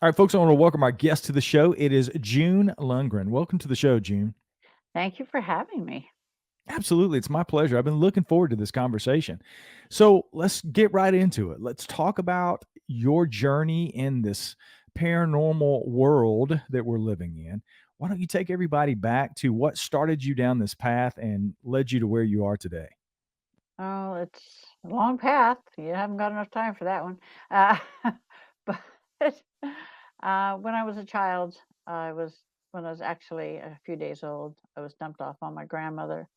All right, folks, I want to welcome our guest to the show. It is June Lundgren. Welcome to the show, June. Thank you for having me. Absolutely. It's my pleasure. I've been looking forward to this conversation. So let's get right into it. Let's talk about your journey in this paranormal world that we're living in. Why don't you take everybody back to what started you down this path and led you to where you are today? Oh, it's a long path. You haven't got enough time for that one. Uh, but when I was a child, I was when I was actually a few days old, I was dumped off on my grandmother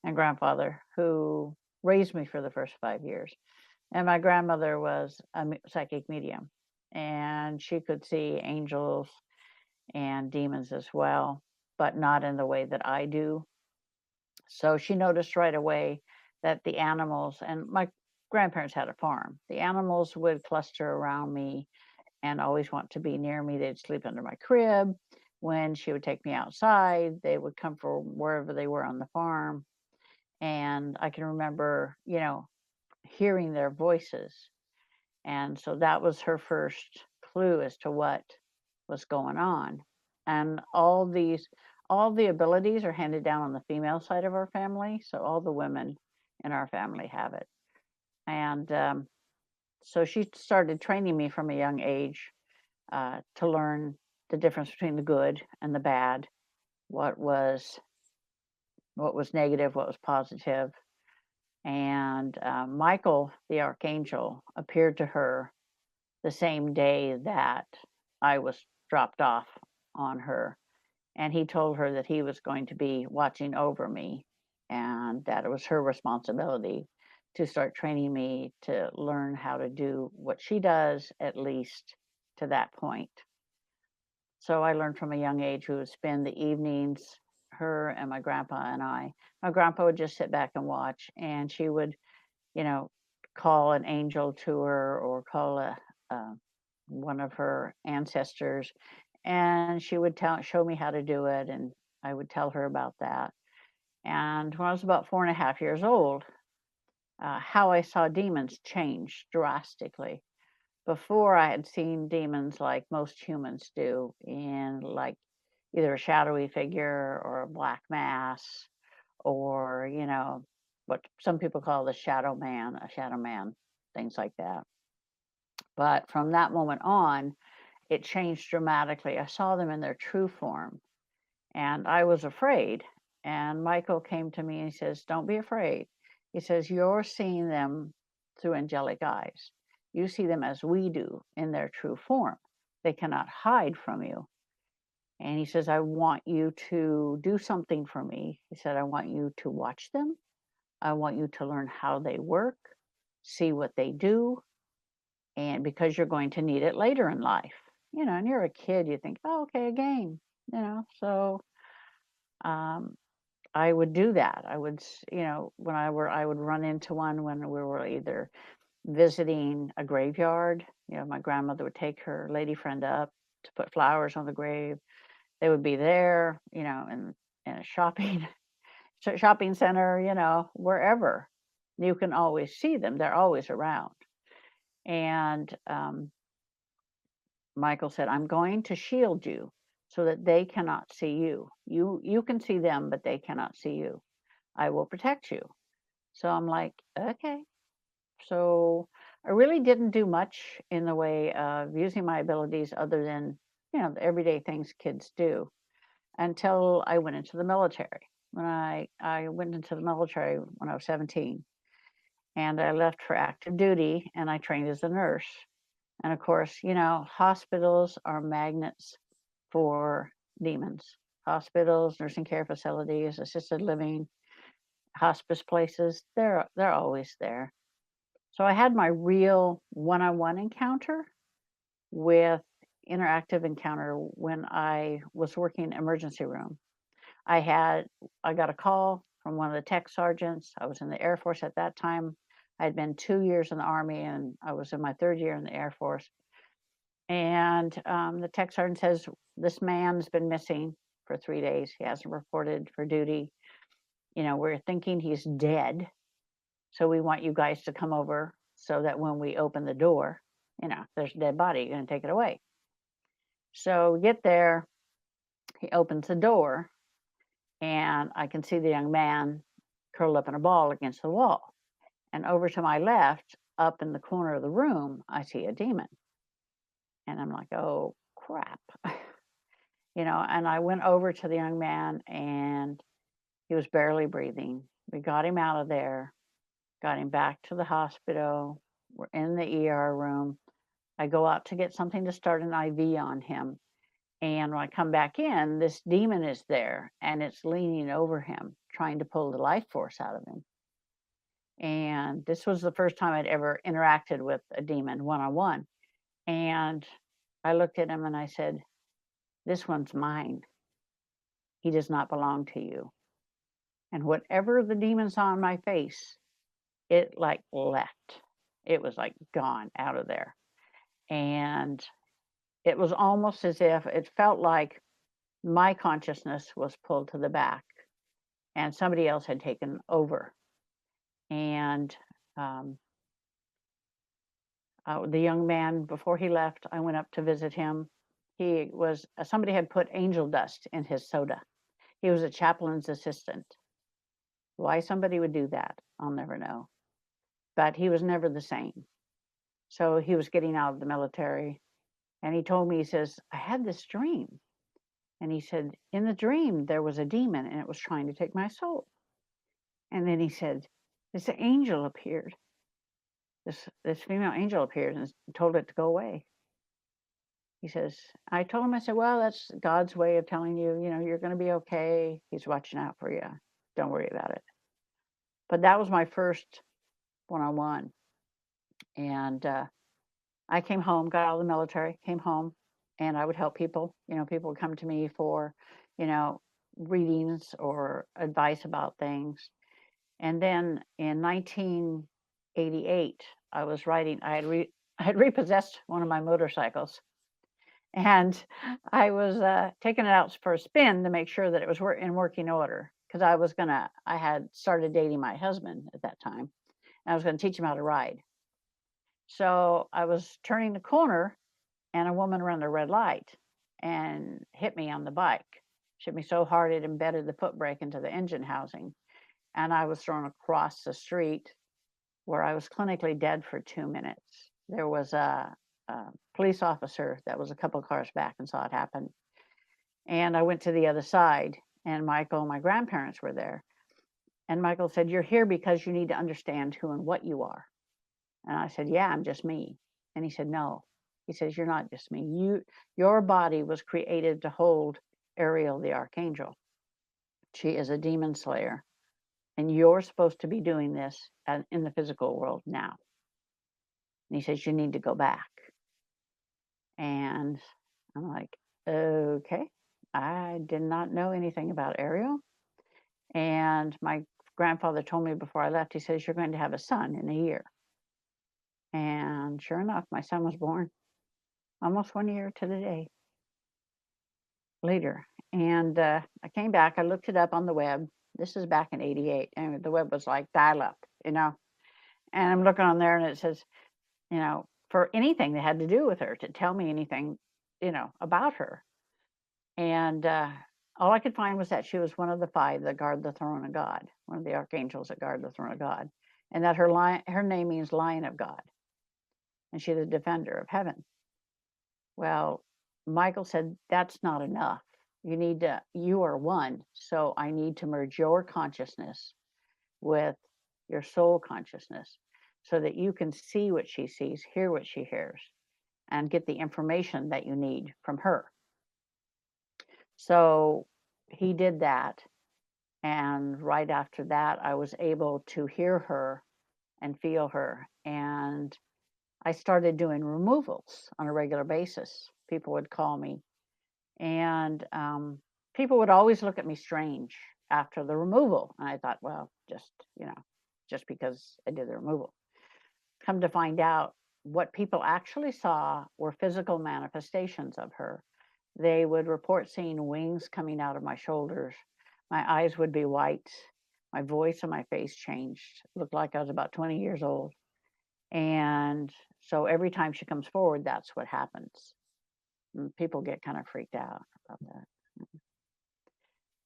and grandfather, who raised me for the first 5 years. And my grandmother was a psychic medium, and she could see angels and demons as well, but not in the way that I do. So she noticed right away that the animals, and my grandparents had a farm, the animals would cluster around me and always want to be near me. They'd sleep under my crib. When she would take me outside, they would come from wherever they were on the farm. And I can remember, hearing their voices. And so that was her first clue as to what was going on. And all the abilities are handed down on the female side of our family. So all the women in our family have it. And so she started training me from a young age to learn the difference between the good and the bad, what was what was negative, what was positive. And Michael, the archangel, appeared to her the same day that I was dropped off on her. And he told her that he was going to be watching over me and that it was her responsibility to start training me to learn how to do what she does, at least to that point. So I learned from a young age we would spend the evenings, her and my grandpa and I. My grandpa would just sit back and watch, and she would, you know, call an angel to her or call uh, one of her ancestors, and she would show me how to do it, and I would tell her about that. And when I was about 4.5 years old, how I saw demons changed drastically. Before, I had seen demons like most humans do, in like either a shadowy figure or a black mass, or what some people call the shadow man, things like that. But from that moment on, it changed dramatically. I saw them in their true form, and I was afraid. And Michael came to me and he says, "Don't be afraid." He says, "You're seeing them through angelic eyes. You see them as we do in their true form. They cannot hide from you." And he says, "I want you to do something for me." He said, "I want you to watch them. I want you to learn how they work, see what they do, and because you're going to need it later in life." And you're a kid, you think, "Oh, okay, a game." So um, I would do that. I would, when I would run into one when we were either visiting a graveyard. My grandmother would take her lady friend up to put flowers on the grave. They would be there, in a shopping center, wherever. You can always see them. They're always around. And Michael said, "I'm going to shield you so that they cannot see you. You can see them, but they cannot see you. I will protect you." So I'm like, okay. So I really didn't do much in the way of using my abilities other than, the everyday things kids do, until I went into the military. When I went into the military when I was 17, and I left for active duty, and I trained as a nurse. And of course, hospitals are magnets for demons. Hospitals, nursing care facilities, assisted living, hospice places, they're always there. So I had my real one-on-one encounter with interactive encounter when I was working emergency room. I got a call from one of the tech sergeants. I was in the Air Force at that time. I had been 2 years in the Army, and I was in my third year in the Air Force. And the tech sergeant says, "This man's been missing for 3 days. He hasn't reported for duty. We're thinking he's dead. So we want you guys to come over so that when we open the door, if there's a dead body, you're going to take it away." So we get there, he opens the door, and I can see the young man curled up in a ball against the wall. And over to my left, up in the corner of the room, I see a demon. And I'm like, oh, crap. And I went over to the young man, and he was barely breathing. We got him out of there, got him back to the hospital. We're in the ER room. I go out to get something to start an IV on him. And when I come back in, this demon is there, and it's leaning over him, trying to pull the life force out of him. And this was the first time I'd ever interacted with a demon one-on-one. And I looked at him and I said, this one's mine. He does not belong to you. And whatever the demon saw on my face, it like left. It was like gone out of there. And it was almost as if it felt like my consciousness was pulled to the back and somebody else had taken over. And the young man, before he left, I went up to visit him. He was, somebody had put angel dust in his soda. He was a chaplain's assistant. Why somebody would do that, I'll never know. But he was never the same. So he was getting out of the military. And he told me, he says, I had this dream. And he said, in the dream, there was a demon and it was trying to take my soul. And then he said, this angel appeared. This female angel appeared and told it to go away. He says, I told him, I said, well, that's God's way of telling you, you're going to be okay. He's watching out for you. Don't worry about it. But that was my first one-on-one. And I came home, got out of the military, came home, and I would help people. People would come to me for, readings or advice about things. And then in 1988, I was riding, I had repossessed one of my motorcycles. And I was taking it out for a spin to make sure that it was in working order. Because I had started dating my husband at that time. And I was going to teach him how to ride. So I was turning the corner, and a woman ran a red light and hit me on the bike. She hit me so hard it embedded the foot brake into the engine housing. And I was thrown across the street, where I was clinically dead for 2 minutes. There was a police officer that was a couple of cars back and saw it happen. And I went to the other side, and Michael and my grandparents were there. And Michael said, you're here because you need to understand who and what you are. And I said, yeah, I'm just me. And he said, no. He says, you're not just me. Your body was created to hold Ariel, the archangel. She is a demon slayer. And you're supposed to be doing this in the physical world now. And he says, you need to go back. And I'm like, okay. I did not know anything about Ariel. And my grandfather told me before I left, he says, you're going to have a son in a year. And sure enough, my son was born almost 1 year to the day later. And I came back, I looked it up on the web. This is back in 88. And the web was like dial-up, And I'm looking on there, and it says, for anything that had to do with her, to tell me anything, about her. And all I could find was that she was one of the 5 that guard the throne of God, one of the archangels that guard the throne of God, and that her name means Lion of God, and she's the defender of heaven. Well, Michael said, that's not enough. You are one, so I need to merge your consciousness with your soul consciousness so that you can see what she sees, hear what she hears, and get the information that you need from her. So he did that. And right after that, I was able to hear her and feel her. And I started doing removals on a regular basis. People would call me. And people would always look at me strange after the removal. And I thought, well, just because I did the removal. Come to find out, what people actually saw were physical manifestations of her. They would report seeing wings coming out of my shoulders. My eyes would be white. My voice and my face changed. It looked like I was about 20 years old. And so every time she comes forward, that's what happens. People get kind of freaked out about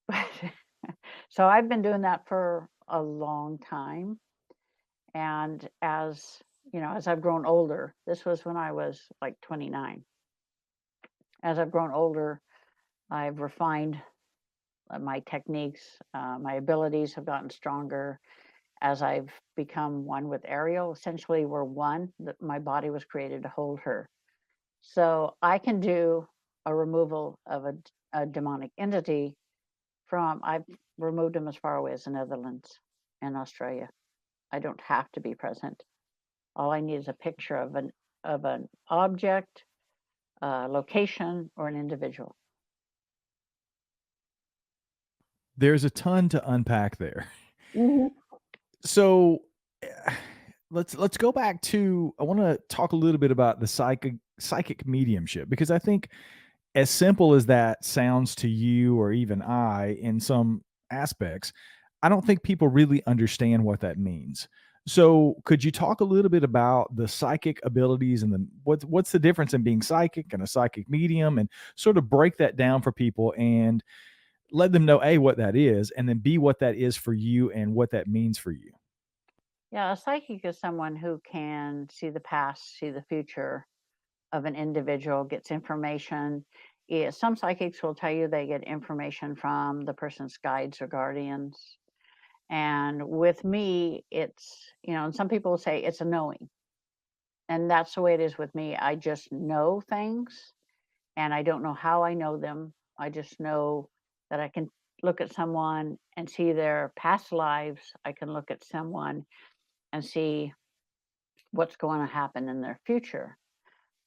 that. So I've been doing that for a long time. And as as I've grown older, this was when I was like 29. As I've grown older, I've refined my techniques, my abilities have gotten stronger. As I've become one with Ariel, essentially we're one. That my body was created to hold her. So I can do a removal of a demonic entity from. I've removed them as far away as the Netherlands and Australia. I don't have to be present. All I need is a picture of an object, location, or an individual. There's a ton to unpack there. Mhm. So let's go back to, I want to talk a little bit about the psychic mediumship, because I think, as simple as that sounds to you or even I in some aspects, I don't think people really understand what that means. So could you talk a little bit about the psychic abilities and what's the difference in being psychic and a psychic medium, and sort of break that down for people and let them know, A, what that is, and then B, what that is for you and what that means for you. Yeah, a psychic is someone who can see the past, see the future of an individual, gets information. Yeah, some psychics will tell you they get information from the person's guides or guardians. And with me, it's, and some people will say it's a knowing. And that's the way it is with me. I just know things and I don't know how I know them. I just know that I can look at someone and see their past lives. I can look at someone and see what's going to happen in their future.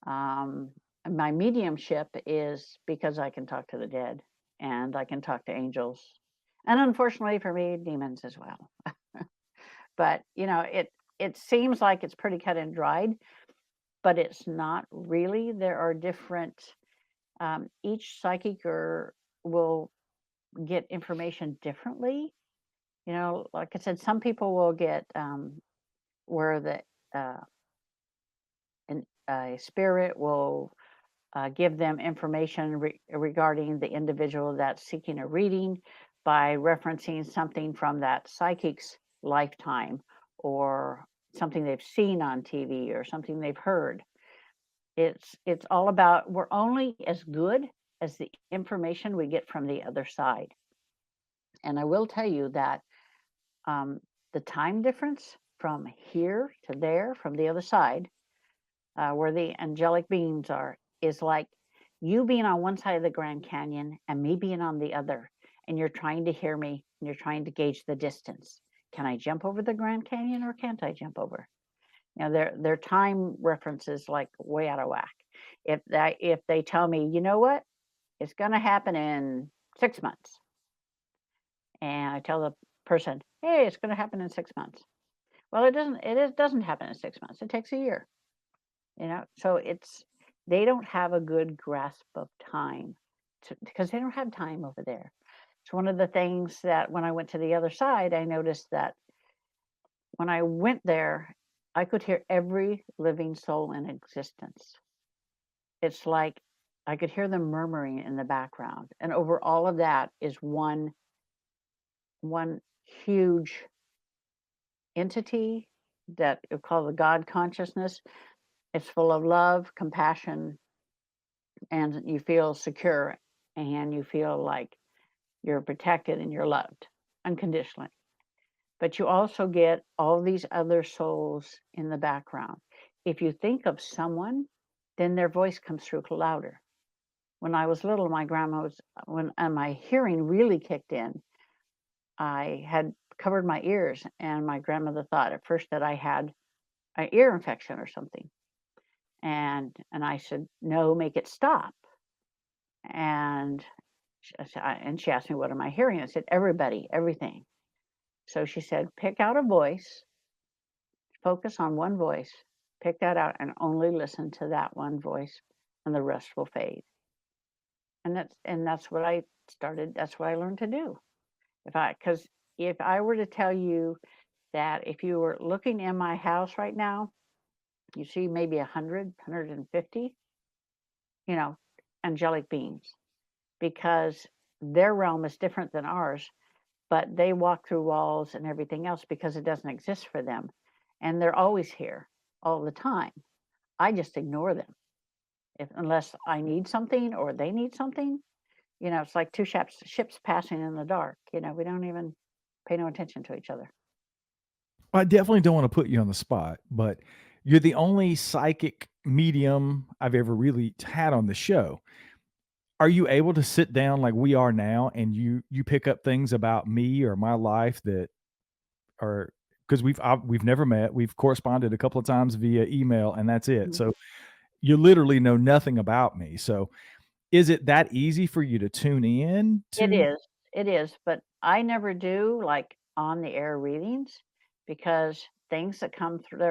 Um, my mediumship is because I can talk to the dead and I can talk to angels. And unfortunately for me, demons as well. But, it seems like it's pretty cut and dried, but it's not really. There are different, each psychic will get information differently. Like I said, some people will get where uh, a spirit will give them information regarding the individual that's seeking a reading by referencing something from that psychic's lifetime, or something they've seen on TV or something they've heard. It's all about, we're only as good as the information we get from the other side. And I will tell you that the time difference from here to there, from the other side, where the angelic beings are, is like you being on one side of the Grand Canyon and me being on the other, and you're trying to hear me and you're trying to gauge the distance. Can I jump over the Grand Canyon or can't I jump over? Their time references like way out of whack. If they tell me, you know what, it's going to happen in 6 months, and I tell the person, hey, it's going to happen in 6 months. Well, it doesn't. It doesn't happen in 6 months. It takes a year. So they don't have a good grasp of time, because they don't have time over there. It's one of the things that when I went to the other side, I noticed that when I went there, I could hear every living soul in existence. It's like I could hear them murmuring in the background, and over all of that is one huge entity that you call the God consciousness. It's full of love, compassion, and you feel secure, and you feel like you're protected and you're loved unconditionally. But you also get all these other souls in the background. If you think of someone, then their voice comes through louder. When I was little, my grandma was, when my hearing really kicked in, I had covered my ears, and my grandmother thought at first that I had an ear infection or something. And I said, no, make it stop. And she asked me, what am I hearing? I said, everybody, everything. So she said, pick out a voice, focus on one voice, pick that out, and only listen to that one voice, and the rest will fade. And that's what I started. That's what I learned to do. Because if I were to tell you that if you were looking in my house right now, you see maybe 100, 150, angelic beings because their realm is different than ours, but they walk through walls and everything else because it doesn't exist for them. And they're always here all the time. I just ignore them unless I need something or they need something. It's like two ships passing in the dark. We don't even pay no attention to each other. I definitely don't want to put you on the spot, but you're the only psychic medium I've ever really had on the show. Are you able to sit down like we are now and you pick up things about me or my life that are, because we've never met. We've corresponded a couple of times via email and that's it. Mhm. So you literally know nothing about me. So is it that easy for you to tune in It to? is. It is. But I never do like on the air readings because there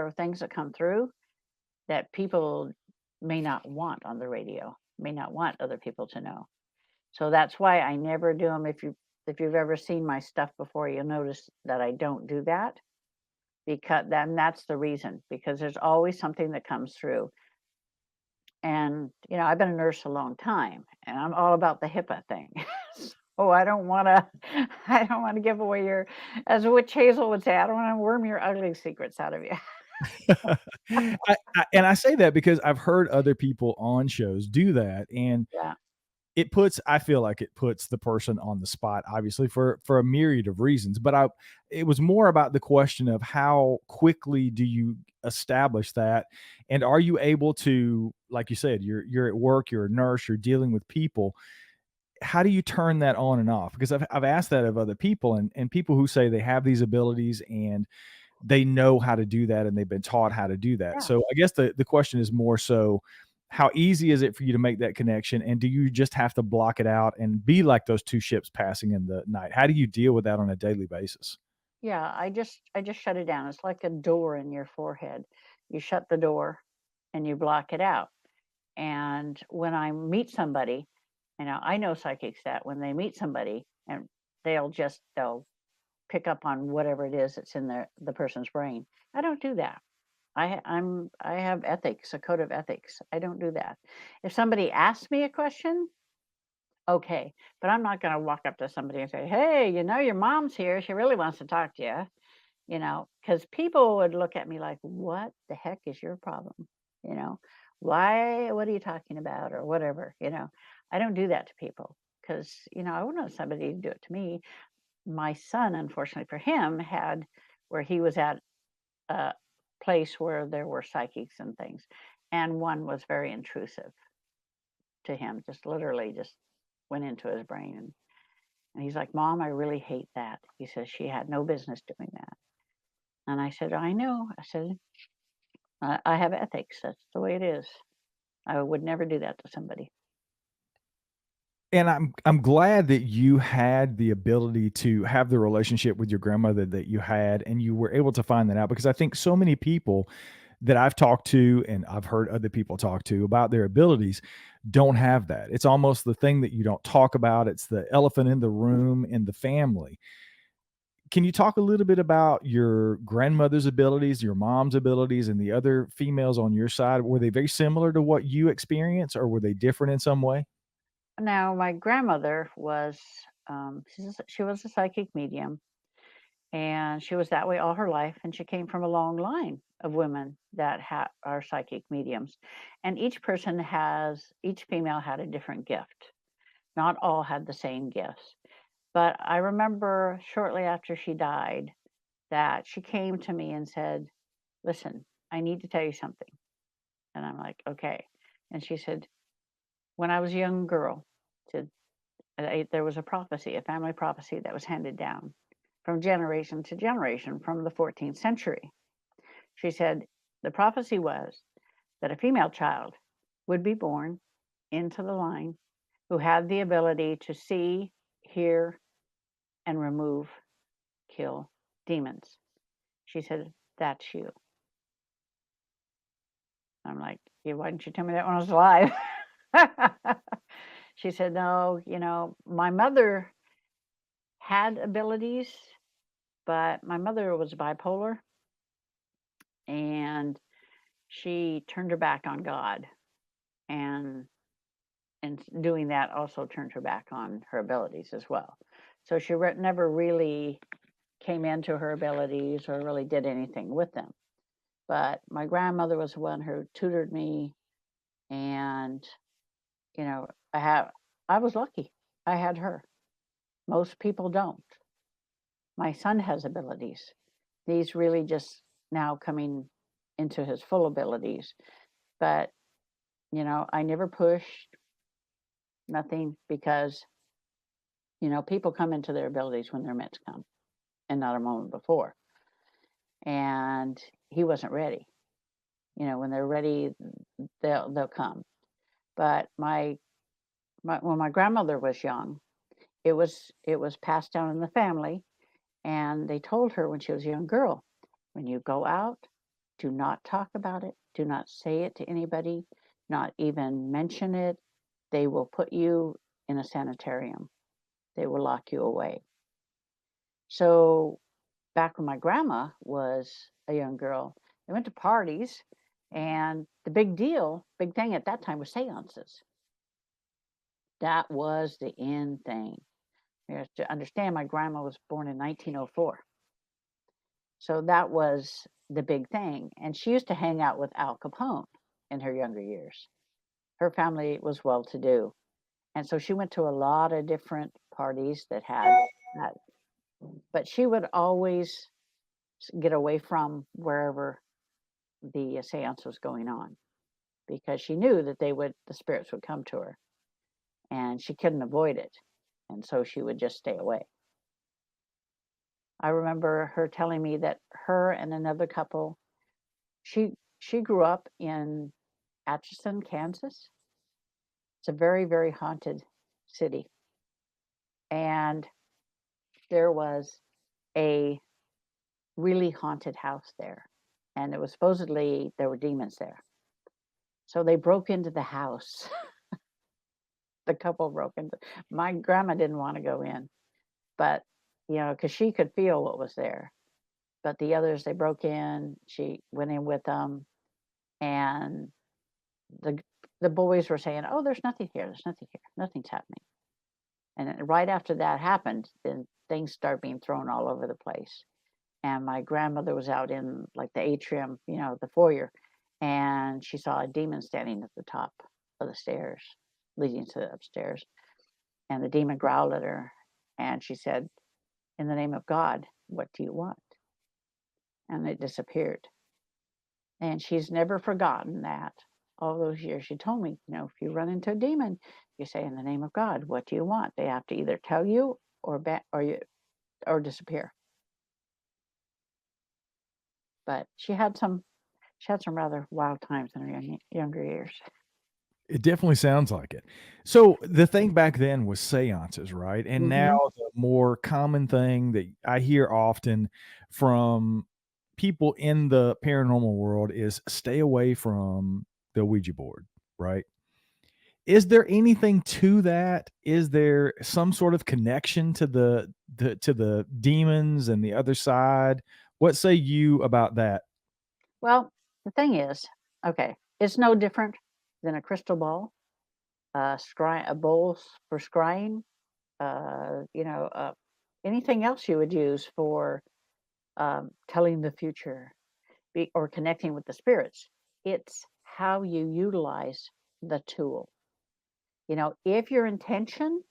are things that come through that people may not want on the radio, may not want other people to know. So that's why I never do them. If you've ever seen my stuff before, you'll notice that I don't do that because then that's the reason because there's always something that comes through. And I've been a nurse a long time, and I'm all about the HIPAA thing. So I don't want to, I don't want to give away as Witch Hazel would say, I don't want to worm your ugly secrets out of you. And I say that because I've heard other people on shows do that, and Yeah, I feel like it puts the person on the spot, obviously for a myriad of reasons. But it was more about the question of how quickly do you establish that, and are you able to, like you said, you're at work, you're a nurse, you're dealing with people. How do you turn that on and off? Because I've asked that of other people, and people who say they have these abilities and they know how to do that and they've been taught how to do that. yeah. So I guess the question is more so, how easy is it for you to make that connection? And do you just have to block it out and be like those two ships passing in the night? How do you deal with that on a daily basis? Yeah, I just shut it down. It's like a door in your forehead. You shut the door and you block it out. And when I meet somebody, I know psychics that when they meet somebody and they'll pick up on whatever it is that's in the person's brain. I don't do that. I have ethics, a code of ethics. I don't do that. If somebody asks me a question, okay, but I'm not going to walk up to somebody and say, "Hey, your mom's here. She really wants to talk to you." Because people would look at me like, what the heck is your problem? You know, what are you talking about or whatever? I don't do that to people because, I wouldn't want somebody to do it to me. My son, unfortunately for him, had where he was at a place where there were psychics and things. And one was very intrusive to him, just literally just went into his brain. And he's like, Mom, I really hate that. He says, she had no business doing that. And I said, I know. I said, I have ethics. That's the way it is. I would never do that to somebody. And I'm glad that you had the ability to have the relationship with your grandmother that you had, and you were able to find that out, because I think so many people that I've talked to and I've heard other people talk to about their abilities don't have that. It's almost the thing that you don't talk about. It's the elephant in the room in the family. Can you talk a little bit about your grandmother's abilities, your mom's abilities, and the other females on your side? Were they very similar to what you experienced, or were they different in some way? Now, my grandmother was, she was a psychic medium, and she was that way all her life. And she came from a long line of women that are psychic mediums. And each female had a different gift. Not all had the same gifts. But I remember shortly after she died that she came to me and said, Listen, I need to tell you something. And I'm like, Okay. And she said, When I was a young girl, said, there was a prophecy, a family prophecy that was handed down from generation to generation from the 14th century. She said, The prophecy was that a female child would be born into the line who had the ability to see, hear, and remove, kill demons. She said, That's you. I'm like, yeah, why didn't you tell me that when I was alive? She said, No, my mother had abilities, but my mother was bipolar and she turned her back on God. And and doing that also turned her back on her abilities as well. So she never really came into her abilities or really did anything with them. But my grandmother was the one who tutored me, and I was lucky. I had her. Most people don't. My son has abilities. He's really just now coming into his full abilities. But, I never pushed nothing because, people come into their abilities when they're meant to come and not a moment before. And he wasn't ready. When they're ready, they'll come. But when my grandmother was young, it was passed down in the family, and they told her when she was a young girl, when you go out, do not talk about it, do not say it to anybody, not even mention it. They will put you in a sanitarium. They will lock you away. So back when my grandma was a young girl, they went to parties, and the big thing at that time was seances. That was the in thing. You have to understand, my grandma was born in 1904. So that was the big thing. And she used to hang out with Al Capone in her younger years. Her family was well to do. And so she went to a lot of different parties that had that. But she would always get away from wherever the seance was going on, because she knew that the spirits would come to her, and she couldn't avoid it. And so she would just stay away. I remember her telling me that her and another couple, she grew up in Atchison, Kansas. It's a very, very haunted city. And there was a really haunted house there. And it was supposedly there were demons there. So they broke into the house. The couple broke into. My grandma didn't want to go in, but because she could feel what was there. But the others, they broke in. She went in with them, and the boys were saying, "Oh, there's nothing here. There's nothing here. Nothing's happening." And right after that happened, then things started being thrown all over the place. And my grandmother was out in like the atrium, the foyer, and she saw a demon standing at the top of the stairs leading to upstairs. And the demon growled at her, and she said, "In the name of God, what do you want?" And it disappeared. And she's never forgotten that. All those years, she told me, if you run into a demon, you say, "In the name of God, what do you want?" They have to either tell you or disappear. But she had some rather wild times in her younger years. It definitely sounds like it. So the thing back then was seances, right? And now Mm-hmm. the more common thing that I hear often from people in the paranormal world is stay away from the Ouija board, right? Is there anything to that? Is there some sort of connection to the demons and the other side? What say you about that? Well, the thing is, okay, it's no different than a crystal ball, a bowl for scrying, uh, you know, uh, anything else you would use for telling the future or connecting with the spirits. It's how you utilize the tool. If your intention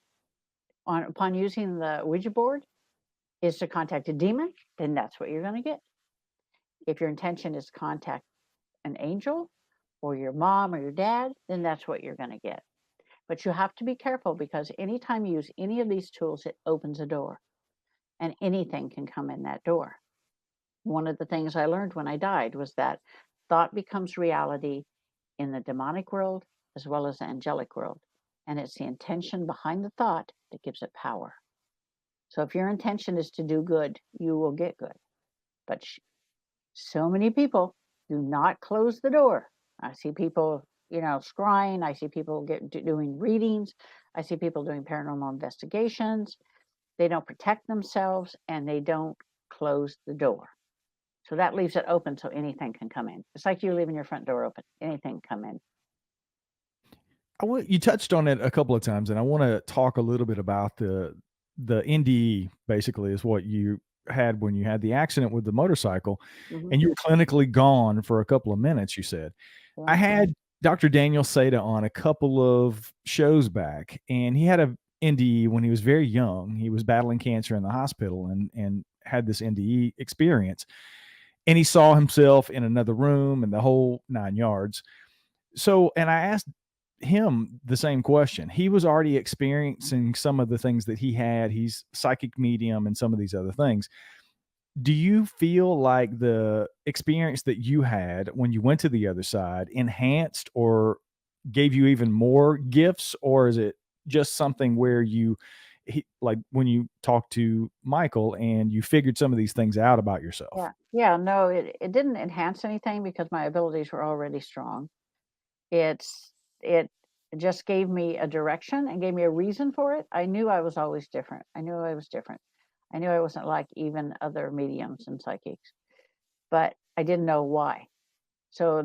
upon using the Ouija board is to contact a demon, then that's what you're going to get. If your intention is to contact an angel or your mom or your dad, then that's what you're going to get. But you have to be careful, because anytime you use any of these tools, it opens a door, and anything can come in that door. One of the things I learned when I died was that thought becomes reality in the demonic world as well as the angelic world. And it's the intention behind the thought that gives it power. So if your intention is to do good, you will get good. But so many people do not close the door. I see people, scrying. I see people doing readings. I see people doing paranormal investigations. They don't protect themselves, and they don't close the door. So that leaves it open so anything can come in. It's like you leaving your front door open. Anything can come in. You touched on it a couple of times, and I want to talk a little bit about the NDE. Basically, is what you had when you had the accident with the motorcycle, Hmm. and you were clinically gone for a couple of minutes. You said I Yeah. had Dr. Daniel Seda on a couple of shows back, and he had a NDE when he was very young. He was battling cancer in the hospital, and had this NDE experience, and he saw himself in another room and the whole 9 yards. So, and I asked him the same question. He was already experiencing some of the things that he had. He's psychic medium and some of these other things. Do you feel like the experience that you had when you went to the other side enhanced or gave you even more gifts, or is it just something where like when you talked to Michael and you figured some of these things out about yourself? Yeah. Yeah. No, it didn't enhance anything because my abilities were already strong. It's it just gave me a direction and gave me a reason for it. I knew I was always different. I knew I was different. I knew I wasn't like even other mediums and psychics, but I didn't know why. So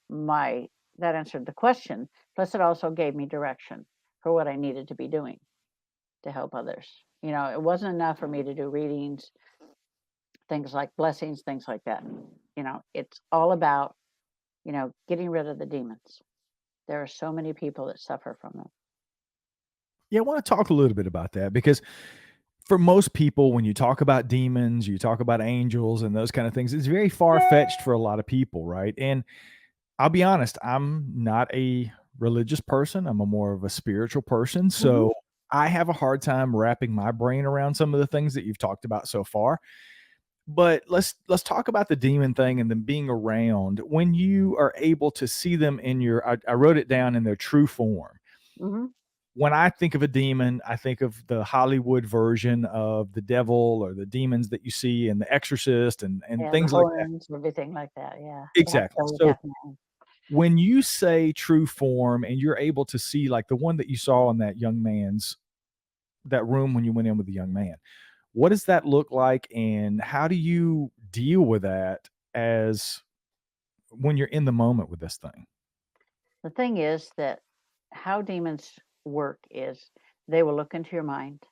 my that answered the question. Plus, it also gave me direction for what I needed to be doing to help others. It wasn't enough for me to do readings, things like blessings, things like that. It's all about getting rid of the demons. There are so many people that suffer from them. Yeah, I want to talk a little bit about that because for most people, when you talk about demons, you talk about angels and those kind of things, it's very far fetched for a lot of people, right? And I'll be honest, I'm not a religious person. I'm a more of a spiritual person. Mhm. So I have a hard time wrapping my brain around some of the things that you've talked about so far. But let's talk about the demon thing and then being around when you are able to see them in I wrote it down in their true form. Mhm. When I think of a demon, I think of the Hollywood version of the devil or the demons that you see in The Exorcist and Yeah, the things like that. horns, everything like that. Yeah, Exactly. So definitely. when you say true form and you're able to see like the one that you saw in that room when you went in with the young man, what does that look like and how do you deal with that as when you're in the moment with this thing? The thing is that how demons work is they will look into your mind.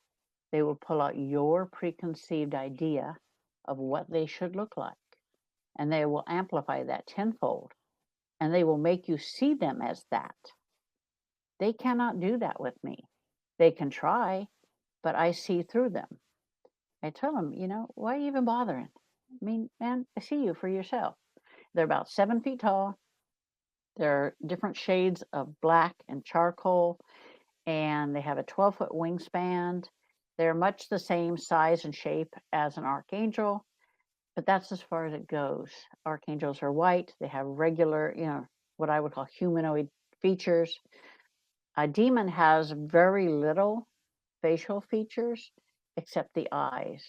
They will pull out your preconceived idea of what they should look like, and they will amplify that tenfold, and they will make you see them as that. They cannot do that with me. They can try, but I see through them. I tell them, why are you even bothering? I mean, man, I see you for yourself. They're about 7 feet tall. They're different shades of black and charcoal, and they have a 12-foot wingspan. They're much the same size and shape as an archangel, but that's as far as it goes. Archangels are white. They have regular, what I would call humanoid features. A demon has very little facial features except the eyes.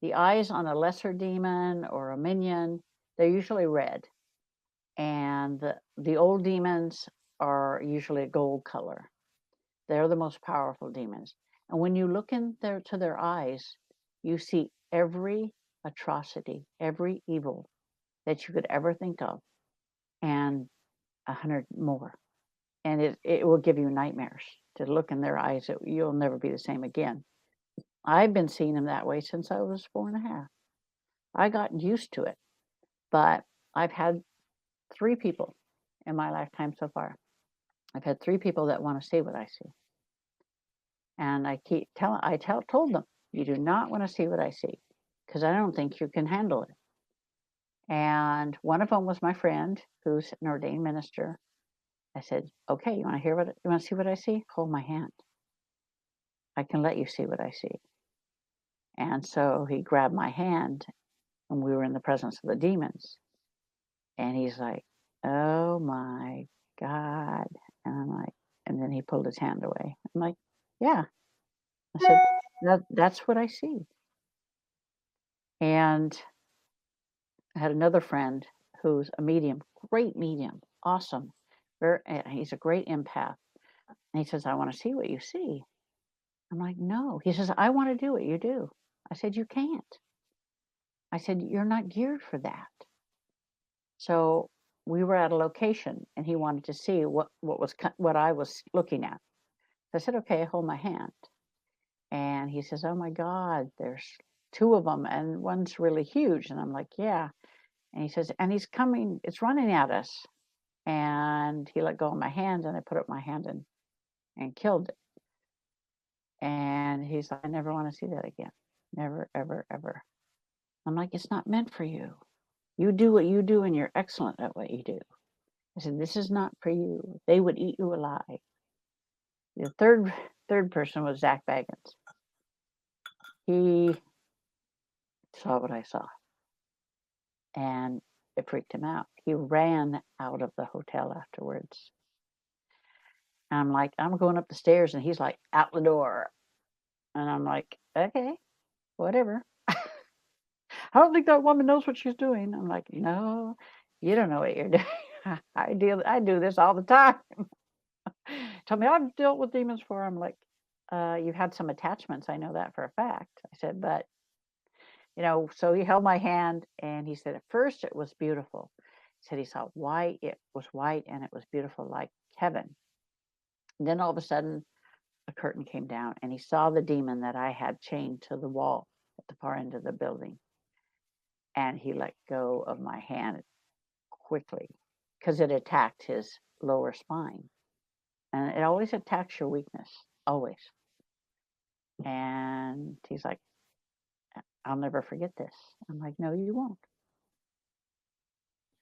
The eyes on a lesser demon or a minion, they're usually red. And the old demons are usually a gold color. They're the most powerful demons. And when you look to their eyes, you see every atrocity, every evil that you could ever think of, and 100 more. And it will give you nightmares to look in their eyes. You'll never be the same again. I've been seeing them that way since I was 4.5. I got used to it, but I've had 3 people in my lifetime so far. I've had 3 people that want to see what I see. And told them, you do not want to see what I see because I don't think you can handle it. And one of them was my friend who's an ordained minister. I said, okay, you want to see what I see? Hold my hand. I can let you see what I see. And so he grabbed my hand and we were in the presence of the demons. And he's like, oh my God. And I'm like, and then he pulled his hand away. I'm like, yeah. I said, that's what I see. And I had another friend who's a medium, great medium, awesome. He's a great empath. And he says, I want to see what you see. I'm like, no. He says, I want to do what you do. I said, you can't. I said, you're not geared for that. So we were at a location, and he wanted to see what I was looking at. So I said, "Okay, hold my hand." And he says, "Oh my God, there's two of them, and one's really huge." And I'm like, "Yeah." And he says, "And he's coming, it's running at us." And he let go of my hand, and I put up my hand and killed it. And he's like, "I never want to see that again. Never, ever, ever." I'm like, "It's not meant for you. You do what you do, and you're excellent at what you do." I said, "This is not for you. They would eat you alive." The third person was Zach Baggins. He saw what I saw, and it freaked him out. He ran out of the hotel afterwards. And I'm like, I'm going up the stairs, and he's like, out the door. And I'm like, okay, whatever. "I don't think that woman knows what she's doing." I'm like, "No, you don't know what you're doing." I do this all the time. Tell me, "I've dealt with demons before." I'm like, "You've had some attachments. I know that for a fact." I said, "But, so he held my hand, and he said, at first it was beautiful." He said he saw white. It was white, and it was beautiful like heaven. And then all of a sudden, a curtain came down, and he saw the demon that I had chained to the wall at the far end of the building. And he let go of my hand quickly because it attacked his lower spine. And it always attacks your weakness, always. And he's like, "I'll never forget this." I'm like, "No, you won't."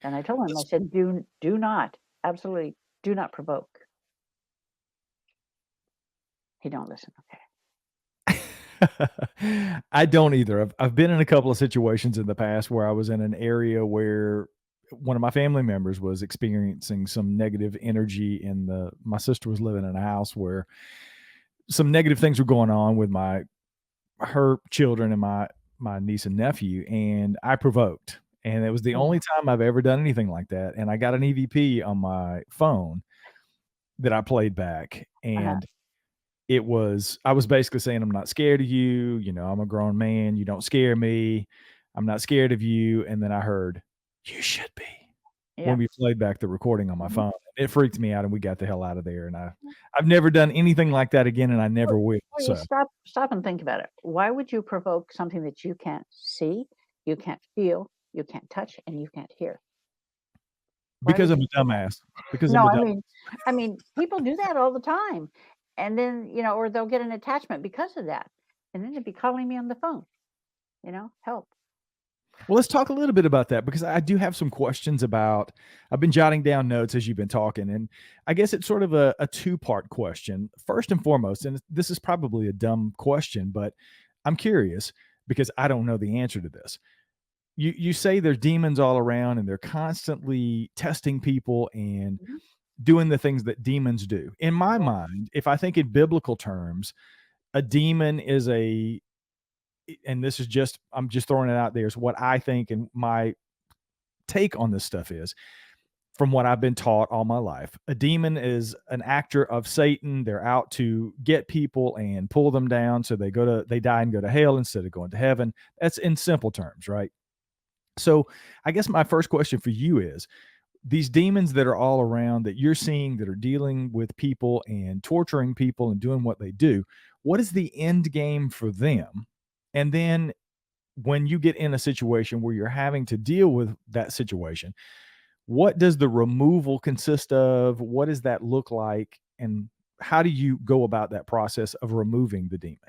And I told him, I said, do not, absolutely do not provoke. He don't listen. Okay. I don't either. I've been in a couple of situations in the past where I was in an area where one of my family members was experiencing some negative energy in the my sister was living in a house where some negative things were going on with her children and my niece and nephew, and I provoked. And it was the Yeah. only time I've ever done anything like that. And I got an EVP on my phone that I played back. Uh-huh. And I was basically saying, "I'm not scared of you. I'm a grown man. You don't scare me. I'm not scared of you." And then I heard, "You should be," when Yeah. we played back the recording on my Mhm. phone. It freaked me out, and we got the hell out of there. And I've never done anything like that again, and I Well, never will. you So stop and think about it. Why would you provoke something that you can't see, you can't feel, you can't touch, and you can't hear? Why because would I'm you a do that? dumbass, because I'm No, a I mean, people do that all the time, and then or they'll get an attachment because of that, and then they'd be calling me on the phone. Help. Well, let's talk a little bit about that because I do have some questions about. I've been jotting down notes as you've been talking, and I guess it's sort of a two-part question. First and foremost, and this is probably a dumb question, but I'm curious because I don't know the answer to this. You say there's demons all around and they're constantly testing people and Mhm. doing the things that demons do. In my Yeah. mind, if I think in biblical terms, a demon is and this is just I'm just throwing it out there is what I think and my take on this stuff is from what I've been taught all my life. A demon is an actor of Satan. They're out to get people and pull them down so they die and go to hell instead of going to heaven. That's in simple terms, right? So, I guess my first question for you is these demons that are all around that you're seeing that are dealing with people and torturing people and doing what they do, what is the end game for them? And then when you get in a situation where you're having to deal with that situation, what does the removal consist of? What does that look like? And how do you go about that process of removing the demon?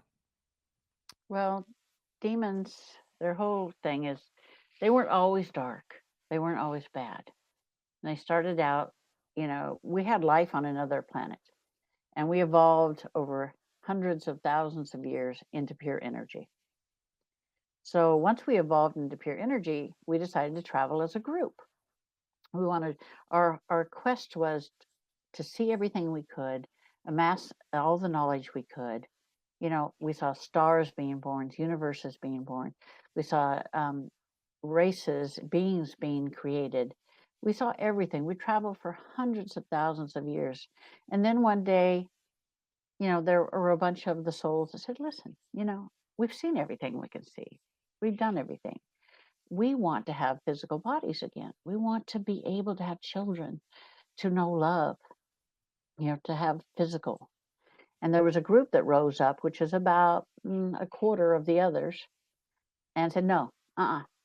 Well, demons, their whole thing is they weren't always dark. They weren't always bad. And they started out, we had life on another planet, and we evolved over hundreds of thousands of years into pure energy. So once we evolved into pure energy, we decided to travel as a group. We wanted our quest was to see everything we could, amass all the knowledge we could. We saw stars being born, universes being born. We saw races, beings being created. We saw everything. We traveled for hundreds of thousands of years. And then one day, there were a bunch of the souls that said, listen, we've seen everything we can see. We've done everything. we want to have physical bodies again. We want to be able to have children, to know love, to have physical. And there was a group that rose up, which is about a quarter of the others, and said, no,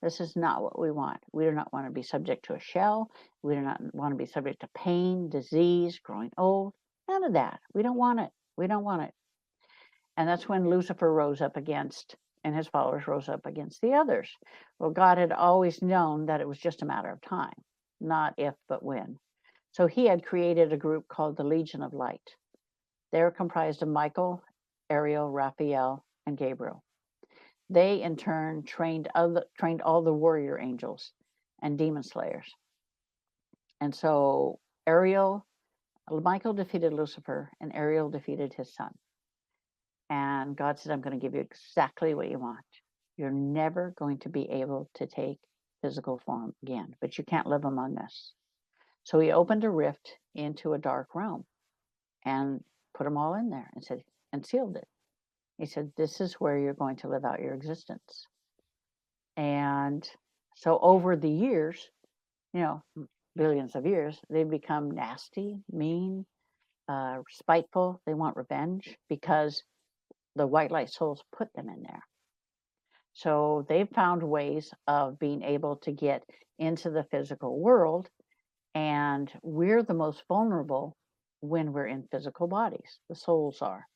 this is not what we want. We do not want to be subject to a shell. We do not want to be subject to pain, disease, growing old. None of that. We don't want it. We don't want it. And that's when Lucifer rose up against, and his followers rose up against the others. Well, God had always known that it was just a matter of time, not if, but when. So he had created a group called the Legion of Light. They're comprised of Michael, Ariel, Raphael, and Gabriel. They, in turn, trained all the warrior angels and demon slayers. And so Michael defeated Lucifer, and Ariel defeated his son. And God said, I'm going to give you exactly what you want. You're never going to be able to take physical form again, but you can't live among us. So he opened a rift into a dark realm and put them all in there and sealed it. He said, this is where you're going to live out your existence. And so over the years, billions of years, they've become nasty, mean, spiteful. They want revenge because the white light souls put them in there. So they've found ways of being able to get into the physical world, and we're the most vulnerable when we're in physical bodies. The souls are.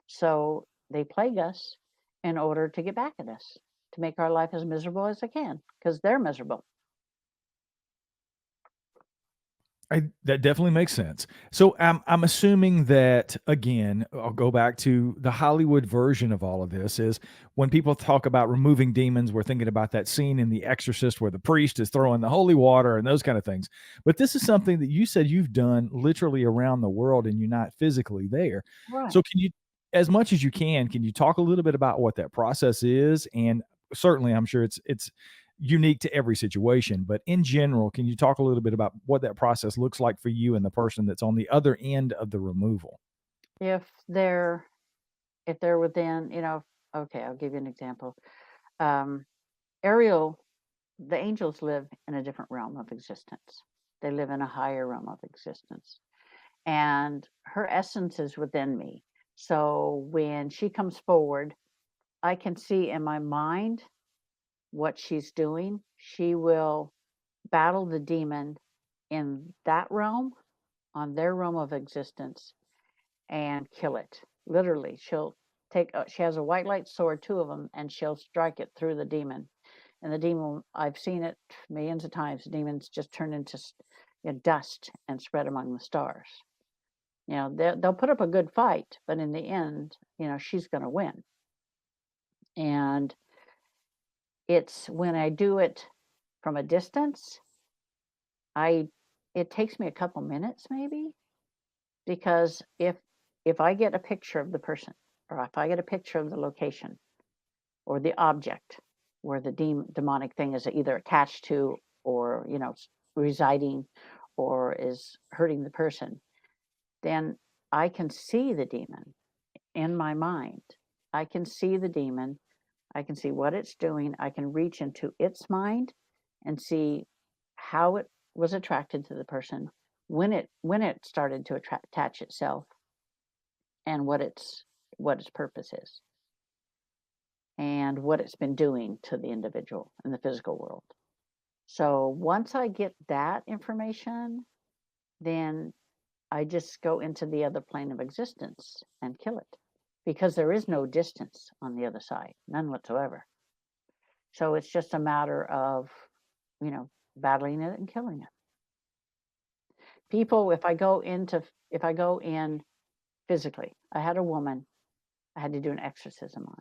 So they plague us in order to get back at us, to make our life as miserable as they can, because they're miserable. That definitely makes sense. So I'm assuming that, again, I'll go back to the Hollywood version of all of this is when people talk about removing demons, we're thinking about that scene in The Exorcist where the priest is throwing the holy water and those kind of things. But this is something that you said you've done literally around the world and you're not physically there. Right. So can you, as much as you can you talk a little bit about what that process is? And certainly I'm sure it's unique to every situation, but in general, can you talk a little bit about what that process looks like for you and the person that's on the other end of the removal? If they're within, okay, I'll give you an example. Ariel, the angels live in a different realm of existence. They live in a higher realm of existence. And her essence is within me. So when she comes forward, I can see in my mind what she's doing. She will battle the demon in that realm, on their realm of existence, and kill it. Literally, she has a white light sword, two of them, and she'll strike it through the demon. And the demon, I've seen it millions of times, the demons just turn into dust and spread among the stars. They'll put up a good fight, but in the end, she's going to win. And it's when I do it from a distance, it takes me a couple minutes maybe, because if I get a picture of the person, or if I get a picture of the location or the object where the demonic thing is either attached to or residing or is hurting the person, then I can see the demon in my mind. I can see the demon. I can see what it's doing. I can reach into its mind and see how it was attracted to the person, when it started to attach itself, and what its purpose is, and what it's been doing to the individual in the physical world. So once I get that information, then I just go into the other plane of existence and kill it, because there is no distance on the other side, none whatsoever. So it's just a matter of, battling it and killing it. People, if I go in physically, I had a woman I had to do an exorcism on.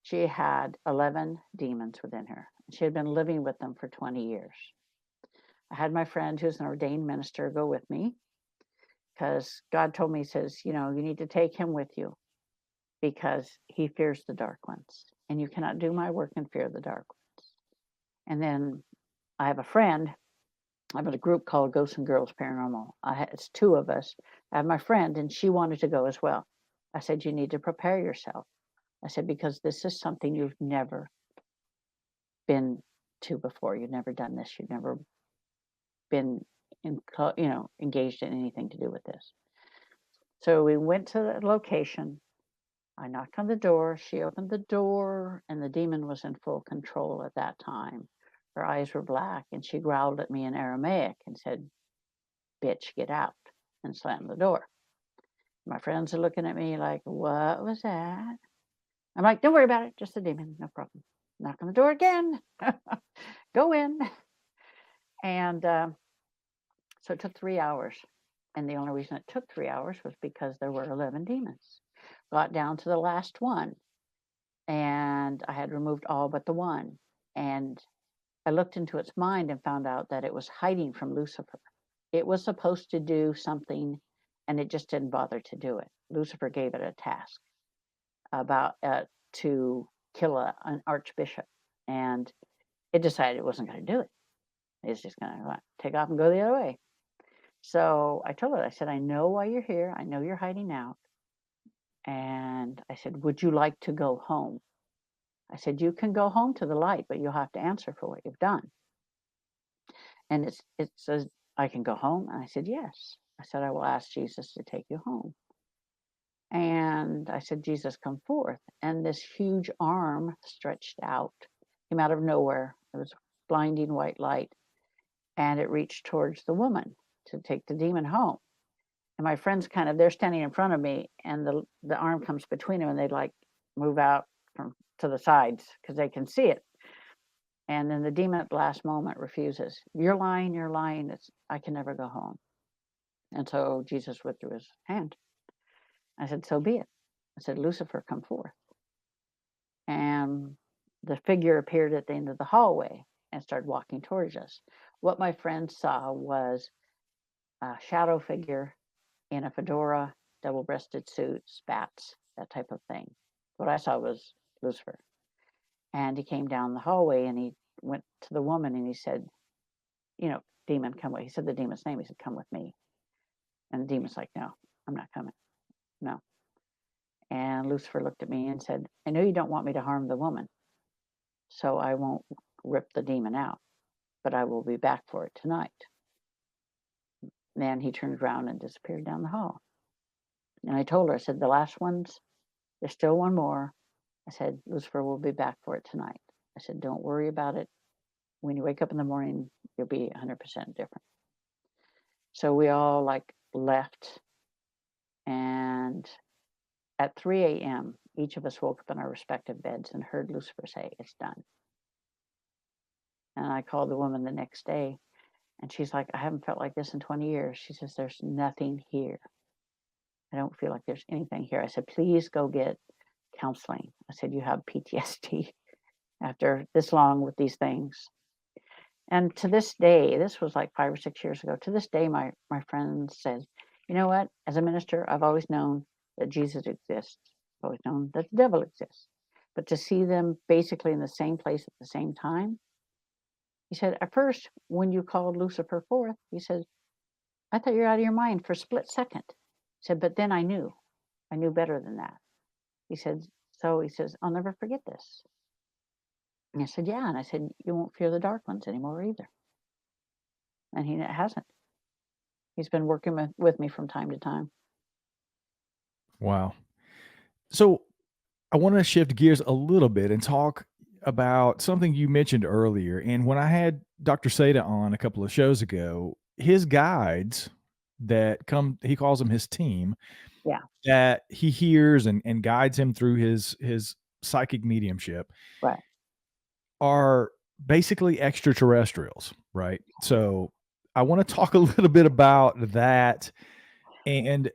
She had 11 demons within her. She had been living with them for 20 years. I had my friend who's an ordained minister go with me, because God told me, he says, you need to take him with you, because he fears the dark ones, and you cannot do my work and fear the dark ones. And then I have a friend. I'm in a group called Ghosts and Girls Paranormal. It's two of us. I have my friend, and she wanted to go as well. I said, you need to prepare yourself. I said, because this is something you've never been to before. You'd never done this. You'd never been engaged in anything to do with this. So we went to the location. I knocked on the door. She opened the door, and the demon was in full control at that time. Her eyes were black, and she growled at me in Aramaic and said, "Bitch, get out," and slammed the door. My friends are looking at me like, "What was that?" I'm like, "Don't worry about it. Just a demon. No problem." Knock on the door again. Go in. And so it took 3 hours. And the only reason it took 3 hours was because there were 11 demons. Got down to the last one. And I had removed all but the one. And I looked into its mind and found out that it was hiding from Lucifer. It was supposed to do something, and it just didn't bother to do it. Lucifer gave it a task about to kill an archbishop, and it decided it wasn't going to do it. It's just going to take off and go the other way. So I told it, I said, "I know why you're here. I know you're hiding out." And I said, "Would you like to go home?" I said, "You can go home to the light, but you'll have to answer for what you've done." And it says, "I can go home?" And I said, "Yes." I said, "I will ask Jesus to take you home." And I said, "Jesus, come forth." And this huge arm stretched out, came out of nowhere. It was blinding white light. And it reached towards the woman to take the demon home. And my friends they're standing in front of me, and the arm comes between them, and they like move out to the sides because they can see it. And then the demon at the last moment refuses. "You're lying, you're lying. I can never go home." And so Jesus withdrew his hand. I said, "So be it." I said, "Lucifer, come forth." And the figure appeared at the end of the hallway and started walking towards us. What my friends saw was a shadow figure in a fedora, double-breasted suit, spats, that type of thing. What I saw was Lucifer. And he came down the hallway, and he went to the woman, and he said, "Demon, come with." He said the demon's name. He said, "Come with me." And the demon's like, "No, I'm not coming. No." And Lucifer looked at me and said, "I know you don't want me to harm the woman, so I won't rip the demon out, but I will be back for it tonight." Then he turned around and disappeared down the hall. And I told her, I said, "The last one's, there's still one more." I said, "Lucifer will be back for it tonight." I said, "Don't worry about it. When you wake up in the morning, you'll be 100% different." So we all left, and at 3 a.m., each of us woke up in our respective beds and heard Lucifer say, "It's done." And I called the woman the next day, and she's like, "I haven't felt like this in 20 years. She says, "There's nothing here. I don't feel like there's anything here." I said, "Please go get counseling." I said, "You have PTSD after this long with these things." And to this day, this was like 5 or 6 years ago, to this day, my friend says, "You know what? As a minister, I've always known that Jesus exists. I've always known that the devil exists. But to see them basically in the same place at the same time," he said, "at first, when you called Lucifer forth," he said, "I thought you were out of your mind for a split second." He said, "But then I knew better than that." He said, he says, "I'll never forget this." And I said, "Yeah." And I said, "You won't fear the dark ones anymore either." And he hasn't. He's been working with me from time to time. Wow. So I want to shift gears a little bit and talk about something you mentioned earlier. And when I had Dr. Seda on a couple of shows ago, his guides that come, he calls them his team, Yeah, that he hears and guides him through his psychic mediumship, right. are basically extraterrestrials, right? So I want to talk a little bit about that and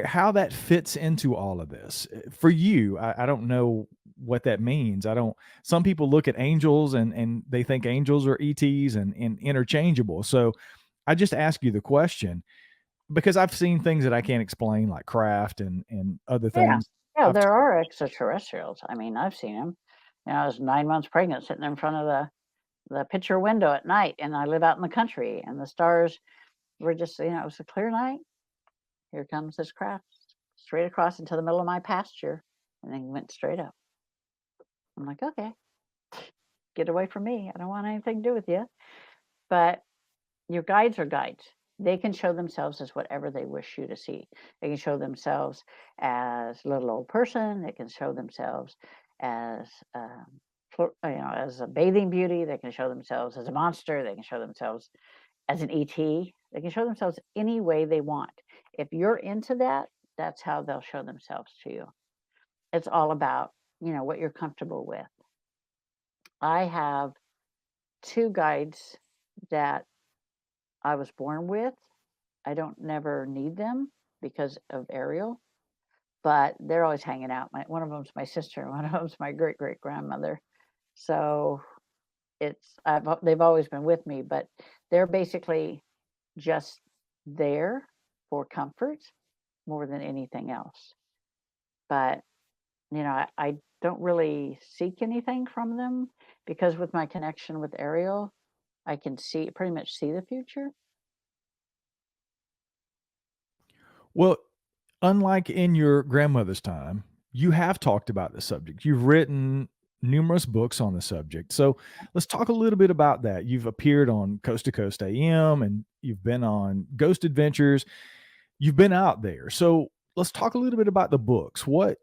how that fits into all of this. For you, I don't know what that means. I don't. Some people look at angels and they think angels are ETs and interchangeable. So I just ask you the question because I've seen things that I can't explain, like craft and other Yeah. things. Yeah, I've there are extraterrestrials. I mean, I've seen them. I was 9 months pregnant sitting in front of the picture window at night, and I live out in the country, and the stars were just, it was a clear night. Here comes this craft straight across into the middle of my pasture, and then went straight up. I'm like, okay. get away from me. I don't want anything to do with you. But your guides are guides. They can show themselves as whatever they wish you to see. They can show themselves as a little old person. They can show themselves as as a bathing beauty. They can show themselves as a monster. They can show themselves as an ET. They can show themselves any way they want. If you're into that, that's how they'll show themselves to you. It's all about, what you're comfortable with. I have 2 guides that I was born with. I don't never need them because of Ariel, but they're always hanging out. One of them's my sister, one of them's my great great grandmother. So they've always been with me, but they're basically just there for comfort more than anything else. But I don't really seek anything from them because with my connection with Ariel, I can pretty much see the future. Well, unlike in your grandmother's time, you have talked about the subject. You've written numerous books on the subject. So let's talk a little bit about that. You've appeared on Coast to Coast AM and you've been on Ghost Adventures. You've been out there. So let's talk a little bit about the books. What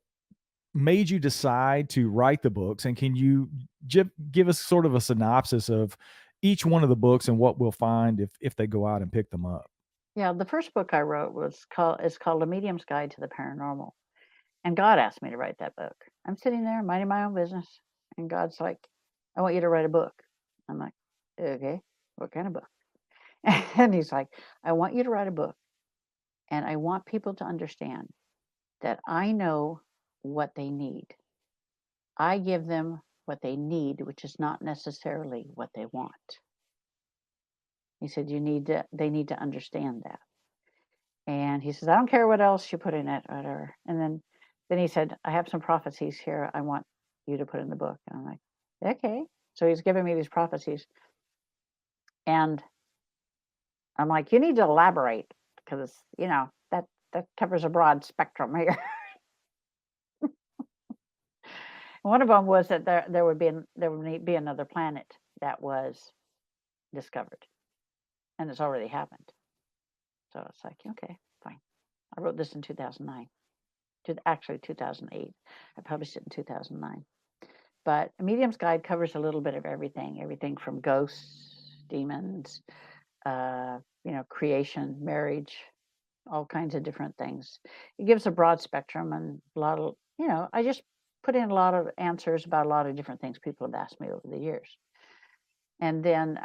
made you decide to write the books? And can you give us sort of a synopsis of each one of the books and what we'll find if they go out and pick them up? Yeah, the first book I wrote is called A Medium's Guide to the Paranormal. And God asked me to write that book. I'm sitting there minding my own business, and God's like, I want you to write a book. I'm like, okay, what kind of book? And he's like, I want you to write a book, and I want people to understand that I know what they need. I give them what they need, which is not necessarily what they want. He said, they need to understand that. And he says, I don't care what else you put in it, whatever. And then he said, I have some prophecies here I want you to put in the book. And I'm like, okay. So he's giving me these prophecies. And I'm like, you need to elaborate because, that covers a broad spectrum here. One of them was that there would be another planet that was discovered, and it's already happened. So it's like, okay, fine. I wrote this in 2009. Actually 2008. I published it in 2009. But A Medium's Guide covers a little bit of everything from ghosts, demons, creation, marriage, all kinds of different things. It gives a broad spectrum and a lot of, I just put in a lot of answers about a lot of different things people have asked me over the years. And then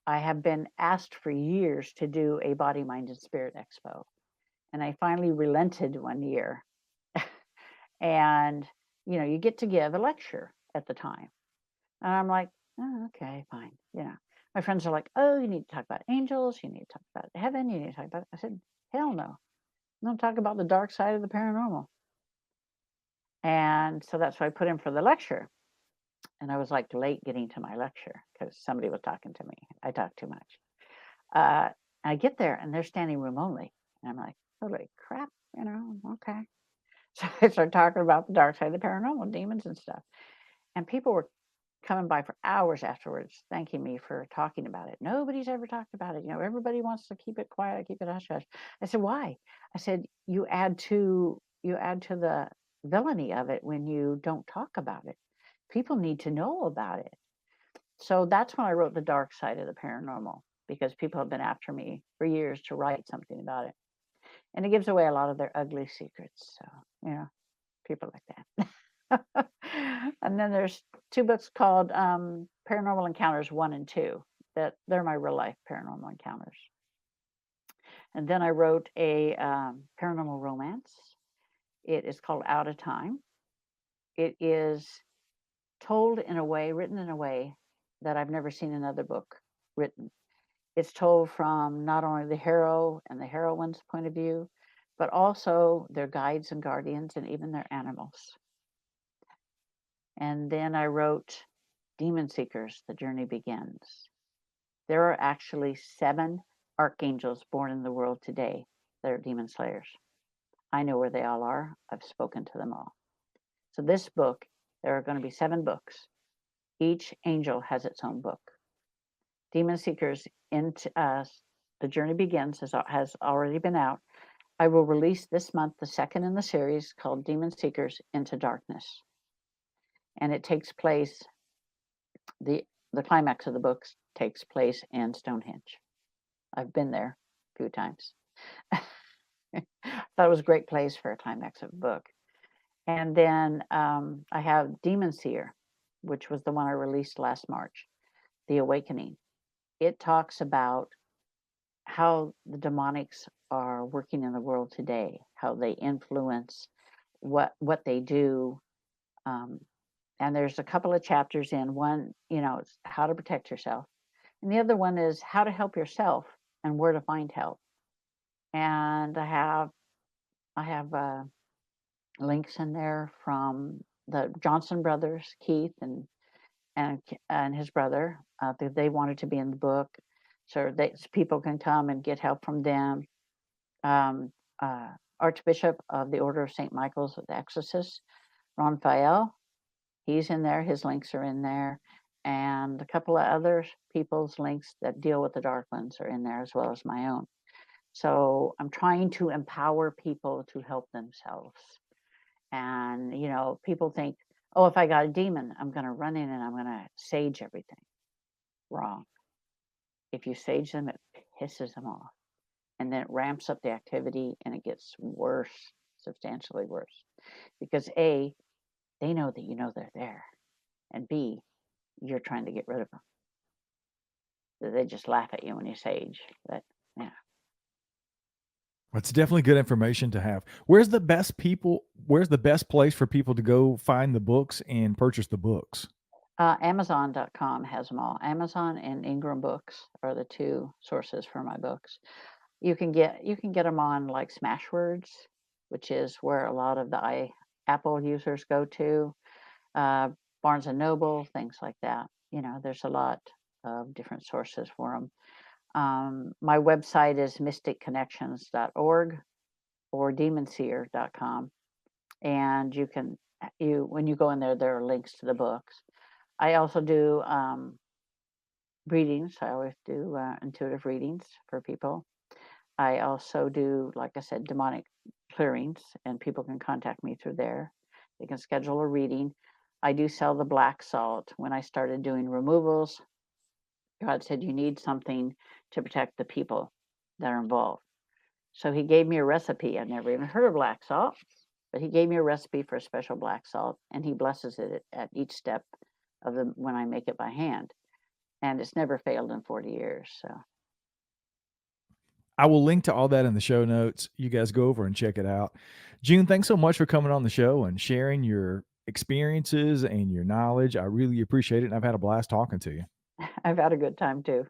I have been asked for years to do a Body, Mind, and Spirit Expo. And I finally relented one year. And, you get to give a lecture at the time. And I'm like, oh, okay, fine. My friends are like, oh, you need to talk about angels. You need to talk about heaven. You need to talk about, I said, hell no. I'm going to talk about the dark side of the paranormal. And so that's what I put in for the lecture. And I was like late getting to my lecture because somebody was talking to me. I talk too much. I get there and they're standing room only. And I'm like, holy crap, okay. So I started talking about the dark side of the paranormal, demons and stuff. And people were coming by for hours afterwards, thanking me for talking about it. Nobody's ever talked about it. Everybody wants to keep it quiet, keep it hush hush. I said, why? I said, you add to the villainy of it when you don't talk about it. People need to know about it. So that's when I wrote The Dark Side of the Paranormal, because people have been after me for years to write something about it. And it gives away a lot of their ugly secrets. So, people like that. And then there's 2 books called Paranormal Encounters 1 and 2. They're my real life paranormal encounters. And then I wrote a paranormal romance. It is called Out of Time. It is written in a way that I've never seen another book written. It's told from not only the hero and the heroine's point of view, but also their guides and guardians and even their animals. And then I wrote Demon Seekers, The Journey Begins. There are actually 7 archangels born in the world today that are demon slayers. I know where they all are. I've spoken to them all. So this book, there are going to be 7 books. Each angel has its own book. Demon Seekers into The Journey Begins has already been out. I will release this month the second in the series called Demon Seekers Into Darkness. And it takes place, the climax of the books takes place in Stonehenge. I've been there a few times. Thought it was a great place for a climax of a book. And then I have Demon Seer, which was the one I released last March, The Awakening. It talks about how the demonics are working in the world today, how they influence what they do. And there's a couple of chapters in one, it's how to protect yourself. And the other one is how to help yourself and where to find help. And I have links in there from the Johnson brothers, Keith and his brother. They wanted to be in the book, so people can come and get help from them. Archbishop of the Order of St. Michael's the Exorcist, Raphael, he's in there. His links are in there. And a couple of other people's links that deal with the dark ones are in there, as well as my own. So I'm trying to empower people to help themselves. And, people think, oh, if I got a demon, I'm going to run in and I'm going to sage everything. Wrong. If you sage them, it pisses them off. And then it ramps up the activity and it gets worse, substantially worse. Because A, they know that they're there. And B, you're trying to get rid of them. They just laugh at you when you sage. But, yeah. It's definitely good information to have. Where's the best place for people to go find the books and purchase the books? Amazon.com has them all. Amazon and Ingram Books are the two sources for my books. You can get them on like Smashwords, which is where a lot of the Apple users go to. Barnes and Noble, things like that. There's a lot of different sources for them. My website is mysticconnections.org or demonseer.com. And when you go in there are links to the books. I also do readings. I always do intuitive readings for people. I also do, like I said, demonic clearings, and people can contact me through there. They can schedule a reading. I do sell the black salt. When I started doing removals, God said, you need something to protect the people that are involved. So he gave me a recipe. I've never even heard of black salt, but he gave me a recipe for a special black salt, and he blesses it at each step of when I make it by hand. And it's never failed in 40 years. So I will link to all that in the show notes. You guys go over and check it out. June, thanks so much for coming on the show and sharing your experiences and your knowledge. I really appreciate it. And I've had a blast talking to you. I've had a good time too.